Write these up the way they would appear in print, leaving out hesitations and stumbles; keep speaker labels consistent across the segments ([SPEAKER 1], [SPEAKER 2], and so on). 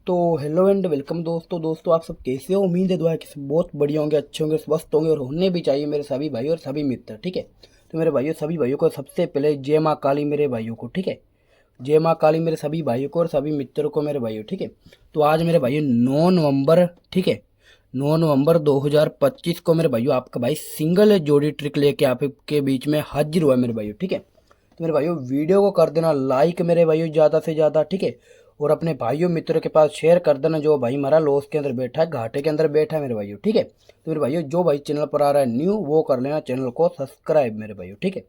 [SPEAKER 1] तो hello and welcome दोस्तों आप सब कैसे हो। उम्मीद है दुआ है कि सब बहुत बढ़िया होंगे, अच्छे होंगे, स्वस्थ होंगे और होने भी चाहिए मेरे सभी भाई और सभी मित्र। ठीक है, तो मेरे भाइयों सभी भाइयों को सबसे पहले जय माँ काली मेरे भाइयों को। ठीक है, जय माँ काली मेरे सभी भाइयों को और सभी मित्रों को मेरे भाइयों। ठीक है, तो आज मेरे भाइयों 9 नवंबर, ठीक है, 9 नवंबर 2025 को मेरे भाइयों आपका भाई सिंगल जोड़ी ट्रिक लेके आपके बीच में हाजिर हुआ मेरे भाइयों। ठीक है, तो मेरे भाइयों वीडियो को कर देना लाइक मेरे भाइयों ज़्यादा से ज़्यादा। ठीक है, और अपने भाइयों मित्रों के पास शेयर कर देना जो भाई हमारा लॉस के अंदर बैठा है, घाटे के अंदर बैठा है मेरे भाइयों। ठीक है, तो मेरे भाइयों जो भाई चैनल पर आ रहा है न्यू वो कर लेना चैनल को सब्सक्राइब मेरे भाइयों। ठीक है,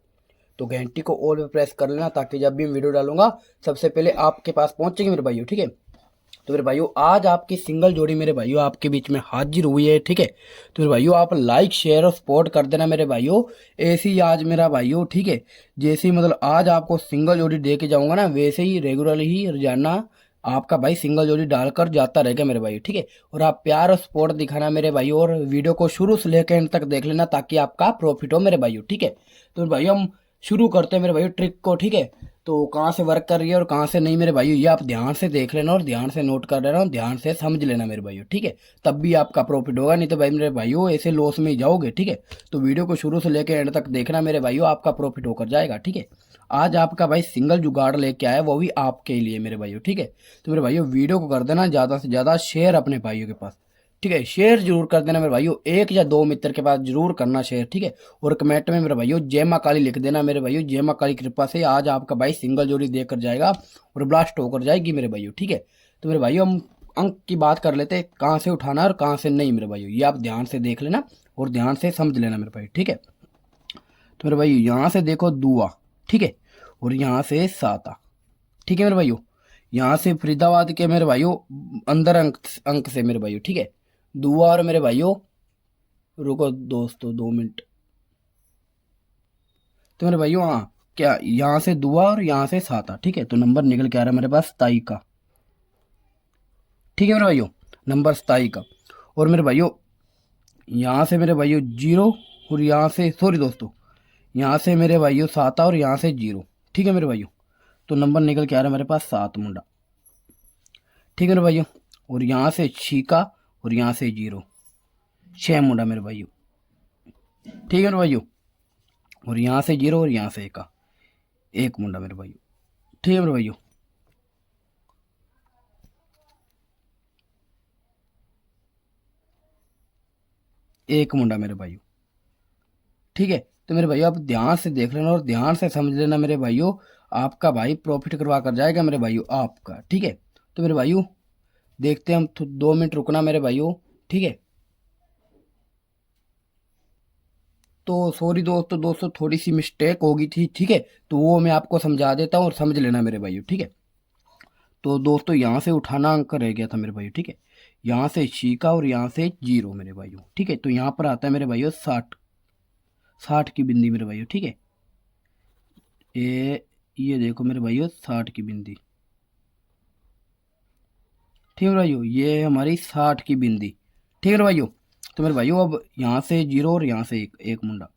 [SPEAKER 1] तो घंटी को ऑल पे प्रेस कर लेना ताकि जब भी मैं वीडियो डालूंगा सबसे पहले आपके पास पहुंचेगी मेरे भाइयों। ठीक है, तो मेरे भाइयों आज आपकी सिंगल जोड़ी मेरे भाइयों आपके बीच में हाजिर हुई है। ठीक है, तो मेरे भाइयों आप लाइक शेयर और सपोर्ट कर देना मेरे भाइयों। ऐसे ही आज मेरा भाइयों, ठीक है, जैसे ही मतलब आज आपको सिंगल जोड़ी दे के जाऊंगा ना, वैसे ही रेगुलरली ही रोजाना आपका भाई सिंगल जोड़ी डालकर जाता रहेगा मेरे भाई। ठीक है, और आप प्यार और सपोर्ट दिखाना मेरे भाइयों और वीडियो को शुरू से लेकर एंड तक देख लेना ताकि आपका प्रॉफिट हो मेरे भाइयों। ठीक है, तो मेरे भाइयों हम शुरू करते हैं मेरे भाइयों ट्रिक को। ठीक है, तो कहाँ से वर्क कर रही है और कहाँ से नहीं मेरे भाइयों, ये आप ध्यान से देख लेना और ध्यान से नोट कर लेना और ध्यान से समझ लेना मेरे भाइयों। ठीक है, तब भी आपका प्रॉफिट होगा, नहीं तो भाई मेरे भाइयों ऐसे लॉस में ही जाओगे। ठीक है, तो वीडियो को शुरू से लेकर एंड तक देखना मेरे भाइयों, आपका प्रॉफिट होकर जाएगा। ठीक है, आज आपका भाई सिंगल जुगाड़ लेके आया, वो भी आपके लिए मेरे भाइयों। ठीक है, तो मेरे भाइयों वीडियो को कर देना ज़्यादा से ज़्यादा शेयर अपने भाइयों के पास। ठीक है, शेयर जरूर कर देना मेरे भाइयों, एक या दो मित्र के पास जरूर करना शेयर। ठीक है, और कमेंट में मेरे भाइयों जय माँ काली लिख देना मेरे भाइयों। जय माँ काली कृपा से आज आपका भाई सिंगल जोड़ी देकर जाएगा और ब्लास्ट होकर जाएगी मेरे भाइयों। ठीक है, तो मेरे भाइयों हम अंक की बात कर लेते हैं, कहाँ से उठाना है और कहाँ से नहीं मेरे भाइयों, ये आप ध्यान से देख लेना और ध्यान से समझ लेना मेरे भाई। ठीक है, तो मेरे भाई यहाँ से देखो दुआ, ठीक है, और यहाँ से साता। ठीक है मेरे भाइयों, यहाँ से फरीदाबाद के मेरे भाइयों अंदर अंक अंक से मेरे भाइयों। ठीक है, दुआ और मेरे भाइयों, रुको दोस्तों 2 मिनट। तो मेरे भाइयों हाँ, क्या यहाँ से दुआ और यहाँ से साता। ठीक है, तो नंबर निकल के आ रहा है मेरे पास 27 का। ठीक है मेरे भाइयों, नंबर 27 का। और मेरे भाइयों यहाँ से मेरे भाइयों जीरो, और यहाँ से सॉरी दोस्तों, यहाँ से मेरे भाइयों साता और यहाँ से जीरो। ठीक है मेरे भाइयों, तो नंबर निकल के आ रहा है मेरे पास 7 मुंडा। ठीक है मेरे भाइयों, और यहाँ से छीका और यहाँ से जीरो, 6 मुंडा मेरे भाइयों। ठीक है मेरे भाइयों, और यहाँ से जीरो और यहाँ से एक मुंडा मेरे भाइयों। ठीक है मेरे भाइयों, एक मुंडा मेरे भाइयों। ठीक है, तो मेरे भाइयों आप ध्यान से देख लेना और ध्यान से समझ लेना मेरे भाइयों, आपका भाई प्रॉफिट करवा कर जाएगा मेरे भाइयों आपका। ठीक है, तो मेरे भाइयों देखते हैं हम, 2 मिनट रुकना मेरे भाइयों। ठीक है, तो सॉरी दोस्तों थोड़ी सी मिस्टेक हो गई थी। ठीक है, तो वो मैं आपको समझा देता हूँ और समझ लेना मेरे भाइयों। ठीक है, तो दोस्तों यहाँ से उठाना अंक रह गया था मेरे भाइयों। ठीक है, यहाँ से छीका और यहाँ से जीरो मेरे भाइयों। ठीक है, तो यहाँ पर आता है मेरे भाइयों 60, 60 की बिंदी मेरे भाइयों। ठीक है, ये देखो मेरे भाइयों 60 की बिंदी। ठीक है मेरे भाइयों, ये हमारी 60 की बिंदी। ठीक है मेरे भाइयों, तो मेरे भाइयों अब यहाँ से जीरो और यहाँ से एक मुंडा,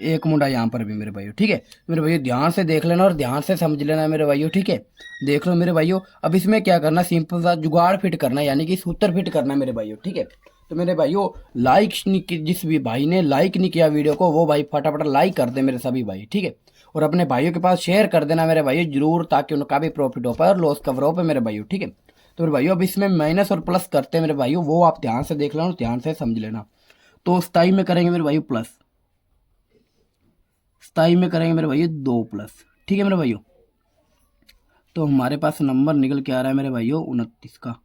[SPEAKER 1] एक मुंडा यहाँ पर भी मेरे भाइयों। ठीक है, तो मेरे भाइयों ध्यान से देख लेना और ध्यान से समझ लेना मेरे भाइयों। ठीक है, देख लो मेरे भाइयों, अब इसमें क्या करना, सिंपल सा जुगाड़ फिट करना, यानी कि सूत्र फिट करना मेरे भाइयों। ठीक है, तो मेरे भाइयों लाइक नहीं जिस भी भाई ने लाइक नहीं किया वीडियो को, वो भाई फटाफट लाइक कर दे मेरे सभी भाई। ठीक है, और अपने भाइयों के पास शेयर कर देना मेरे भाइयों जरूर, ताकि उनका भी प्रॉफिट हो पाए और लॉस कवर हो पाए मेरे भाइयों। ठीक है, तो मेरे भाइयों अब इसमें माइनस और प्लस करते हैं मेरे भाइयों, वो आप ध्यान से देख लेना और ध्यान से समझ लेना। तो 27 में करेंगे मेरे भाइयों प्लस, 27 में करेंगे मेरे भाइयों 2 प्लस। ठीक है मेरे भाइयों, तो हमारे पास नंबर निकल के आ रहा है मेरे भाइयों 29 का।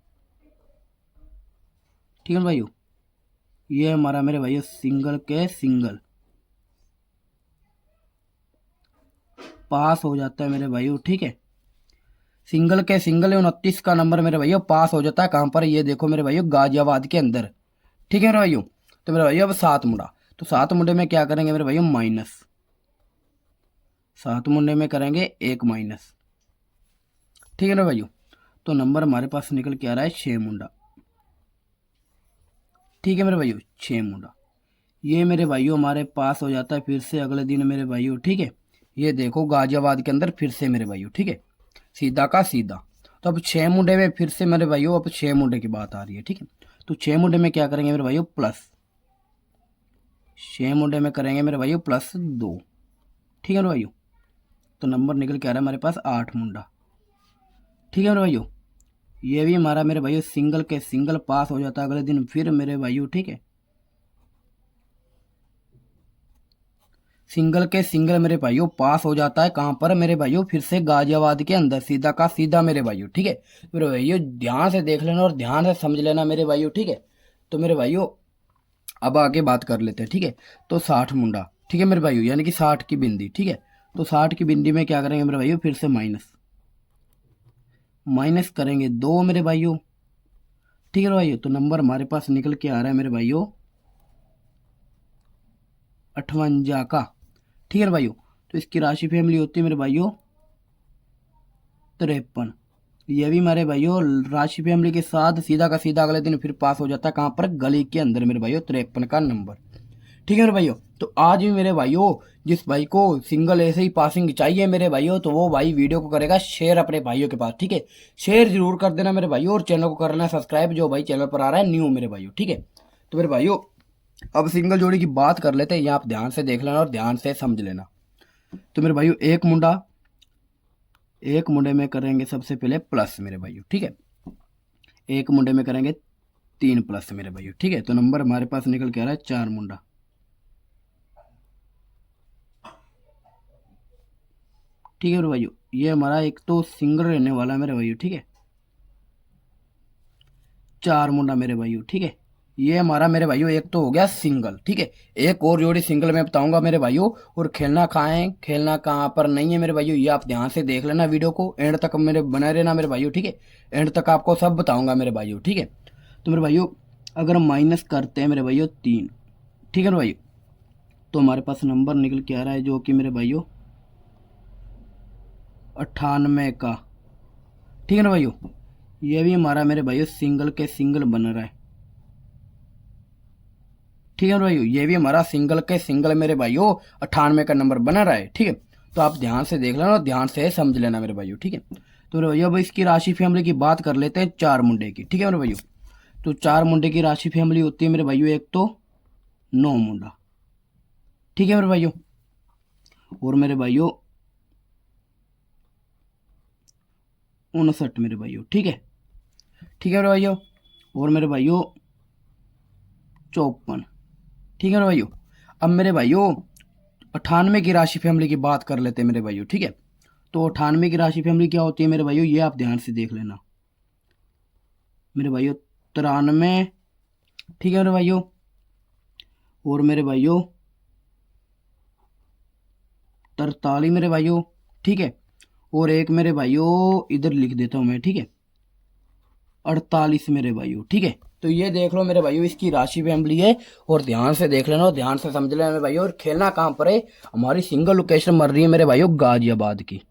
[SPEAKER 1] ठीक है भाइयों, ये हमारा मेरे भाइयों सिंगल के सिंगल पास हो जाता है मेरे भाइयों। ठीक है, सिंगल के सिंगल 29 का नंबर मेरे भाइयों पास हो जाता है। कहाँ पर, ये देखो मेरे भाइयों गाजियाबाद के अंदर। ठीक है मेरे भाइयों, तो मेरे भाइयों अब 7 मुंडा, तो 7 मुंडे में क्या करेंगे मेरे भाइयों माइनस, 7 मुंडे में करेंगे एक माइनस। ठीक है ना भाइयों, तो नंबर हमारे पास निकल के आ रहा है 6 मुंडा। ठीक है मेरे भाइयों, 6 मुंडा, ये मेरे भाइयों हमारे पास हो जाता है फिर से अगले दिन मेरे भाइयों। ठीक है, ये देखो गाजियाबाद के अंदर फिर से मेरे भाइयों। ठीक है, सीधा का सीधा। तो अब 6 मुंडे में फिर से मेरे भाइयों अब 6 मुंडे की बात आ रही है, ठीक है। तो 6 मुंडे में क्या करेंगे मेरे भाइयों, प्लस 6 मुंडे में करेंगे मेरे भाइयों +2, ठीक है मेरे भाइयों। तो नंबर निकल के आ रहा है हमारे पास 8 मुंडा, ठीक है मेरे भाइयों। ये भी हमारा मेरे भाइयों सिंगल के सिंगल पास हो जाता है अगले दिन फिर मेरे भाइयों, ठीक है। सिंगल के सिंगल मेरे भाइयों पास हो जाता है कहाँ पर मेरे भाइयों, फिर से गाजियाबाद के अंदर सीधा का सीधा मेरे भाइयों, ठीक है। मेरे भाइयों ध्यान से देख लेना और ध्यान से समझ लेना मेरे भाइयों, ठीक है। तो मेरे भाइयों अब आगे बात कर लेते हैं, ठीक है। तो 60 मुंडा, ठीक है मेरे भाइयों, यानी कि 60 की बिंदी, ठीक है। तो 60 की बिंदी में क्या करेंगे मेरे भाइयों, फिर से माइनस माइनस करेंगे 2 मेरे भाइयों, ठीक है भाइयों। तो नंबर हमारे पास निकल के आ रहा है मेरे भाइयों 58 का, ठीक है भाइयों। तो इसकी राशि फैमिली होती है मेरे भाइयों 53। ये भी हमारे भाइयों राशि फैमिली के साथ सीधा का सीधा अगले दिन फिर पास हो जाता है कहाँ पर, गली के अंदर मेरे भाइयों 53 का नंबर, ठीक है मेरे भाइयों। तो आज भी मेरे भाइयों जिस भाई को सिंगल ऐसे ही पासिंग चाहिए मेरे भाइयों, तो वो भाई वीडियो को करेगा शेयर अपने भाइयों के पास, ठीक है। शेयर जरूर कर देना मेरे भाइयों और चैनल को कर लेना सब्सक्राइब, जो भाई चैनल पर आ रहा है न्यू मेरे भाइयों, ठीक है। तो मेरे भाइयों अब सिंगल जोड़ी की बात कर लेते हैं, ये आप ध्यान से देख लेना और ध्यान से समझ लेना। तो मेरे भाइयों एक मुंडे में करेंगे सबसे पहले प्लस मेरे भाइयों, ठीक है। एक मुंडे में करेंगे 3 प्लस मेरे भाइयों, ठीक है। तो नंबर हमारे पास निकल के आ रहा है 4 मुंडा, ठीक है मेरे भाइयों। ये हमारा एक तो सिंगल रहने वाला है मेरे भाइयों, ठीक है। 4 मुंडा मेरे भाइयों, ठीक है। ये हमारा मेरे भाइयों एक तो हो गया सिंगल, ठीक है। एक और जोड़ी सिंगल में बताऊंगा मेरे भाइयों, और खेलना कहाँ है खेलना कहाँ पर नहीं है मेरे भाइयों, ये आप ध्यान से देख लेना वीडियो को एंड तक मेरे बने रहना मेरे भाइयों, ठीक है। एंड तक आपको सब बताऊंगा मेरे भाइयों, ठीक है। तो मेरे भाइयों अगर माइनस करते हैं मेरे भाइयों 3, ठीक है भाइयों, तो हमारे पास नंबर निकल के आ रहा है जो कि मेरे भाइयों 98 का, ठीक है ना भाइयों। ये भी हमारा मेरे भाइयों सिंगल के सिंगल बन रहा है, ठीक है भाइयों। ये भी हमारा सिंगल के सिंगल मेरे भाइयों 98 का नंबर बना रहा है, ठीक है। तो आप ध्यान से देख लेना और ध्यान से समझ लेना मेरे भाइयों, ठीक है। तो मेरे भैया अब इसकी राशि फैमिली की बात कर लेते हैं 4 मुंडे की, ठीक है मेरे भाइयों। तो 4 मुंडे की राशि फैमिली होती है मेरे भाइयों एक तो 9 मुंडा, ठीक है मेरे भाइयों। और मेरे भाइयों 59 मेरे भाइयों, ठीक है, ठीक है मेरे भाइयों। और मेरे भाइयों 54, ठीक है मेरे भाइयों। अब मेरे भाइयों 98 की राशि फैमिली की बात कर लेते हैं मेरे भाइयों, ठीक है। तो 98 की राशि फैमिली क्या होती है मेरे भाइयों, ये आप ध्यान से देख लेना मेरे भाइयों 93, ठीक है मेरे भाइयों। और मेरे भाइयों 43 मेरे भाइयों, ठीक है। और एक मेरे भाइयों इधर लिख देता हूं मैं, ठीक है 48 मेरे भाइयों, ठीक है। तो ये देख लो मेरे भाइयों इसकी राशि फैमिली है, और ध्यान से देख लेना और ध्यान से समझ लेना मेरे भाइयों। और खेलना कहाँ पर है, हमारी सिंगल लोकेशन मर रही है मेरे भाइयों गाजियाबाद की,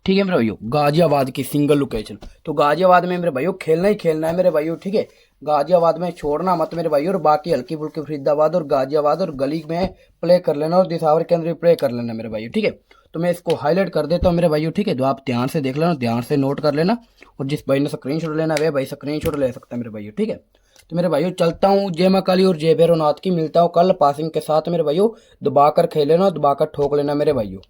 [SPEAKER 1] ठीक है मेरे भाइयों, गाजियाबाद की सिंगल लोकेशन। तो गाजियाबाद में मेरे भाइयों खेलना ही खेलना है मेरे भाइयों, ठीक है। गाजियाबाद में छोड़ना मत मेरे भाइयों, और बाकी हल्की फुल्की फरीदाबाद और गाजियाबाद और गली में प्ले कर लेना और दिसावर के अंदर प्ले कर लेना मेरे भाइयों, ठीक है। तो मैं इसको हाईलाइट कर देता हूँ मेरे भाइयों, ठीक है। तो आप ध्यान से देख लेना, ध्यान से नोट कर लेना, और जिस भाई ने स्क्रीनशॉट लेना है भाई स्क्रीनशॉट ले सकता है मेरे भाइयों, ठीक है। तो मेरे भाइयों चलता हूँ, जय मां काली और जय भैरवनाथ की। मिलता हूँ कल पासिंग के साथ मेरे भाइयों, दबाकर खेल लेना, दबाकर ठोक लेना मेरे भाइयों।